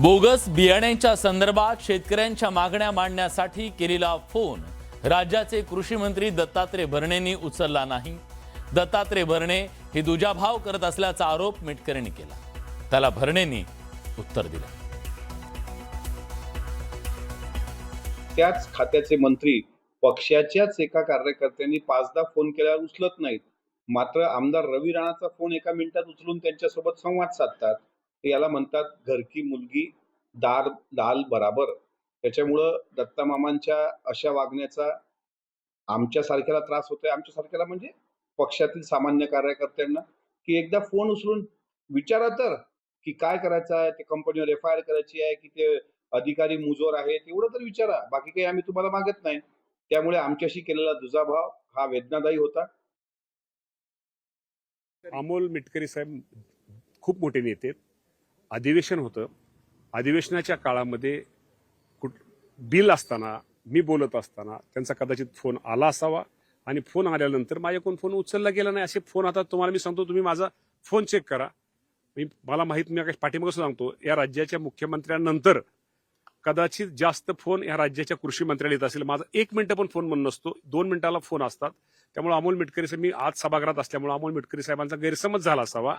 Bogus बियाण्यांच्या संदर्भात शेतकऱ्यांच्या मागण्या मांडण्यासाठी केलेला फोन राज्याचे कृषी मंत्री दत्तात्रय भरणेंनी उचलला नाही। दत्तात्रय भरणे हे दुजाभाव करत असल्याचा आरोप मिटकरींनी केला। त्याला भरणेंनी उत्तर दिलं। त्याच खात्याचे मंत्री पक्षाच्याच एका कार्यकर्त्यांनी 5दा फोन केल्यावर उचलत नाहीत, मात्र आमदार रवी राणाचा फोन एका मिनिटात उचलून त्यांच्यासोबत संवाद साधतात। याला म्हणतात घर की मुलगी दाल बराबर। त्याच्यामुळं दत्ता मामांच्या अशा वागण्याचा आमच्यासारख्याला त्रास होतोय। आमच्यासारख्याला म्हणजे पक्षातील सामान्य कार्यकर्त्यांना, की एकदा फोन उचलून विचारा तर की काय करायचं आहे, ते कंपनीवर FIR करायची आहे की ते अधिकारी मुजोर आहेत, एवढं तर विचारा। बाकी काही आम्ही तुम्हाला मागत नाही। त्यामुळे आमच्याशी केलेला दुजाभाव हा वेदनादायी होता। अमोल मिटकरी साहेब खूप मोठे नेते आहेत। अधिवेशन होतं, अधिवेशनाच्या काळामध्ये बिल असताना मी बोलत असताना त्यांचा कदाचित फोन आला असावा आणि फोन आल्यानंतर माझ्याकडून फोन उचलला गेला नाही। असे फोन आता तुम्हाला मी सांगतो, तुम्ही माझा फोन चेक करा। मला माहित, मी पाठीमागे सांगतो, या राज्याच्या मुख्यमंत्र्यांनंतर कदाचित जास्त फोन या राज्याच्या कृषी मंत्र्याला येत असेल। माझा 1 मिनिट पण फोन बंद नसतो, 2 मिनिटाला फोन असतात। त्यामुळे अमोल मिटकरी साहेब, मी आज सभागृहात असल्यामुळे अमोल मिटकरी साहेबांचा गैरसमज झाला असावा।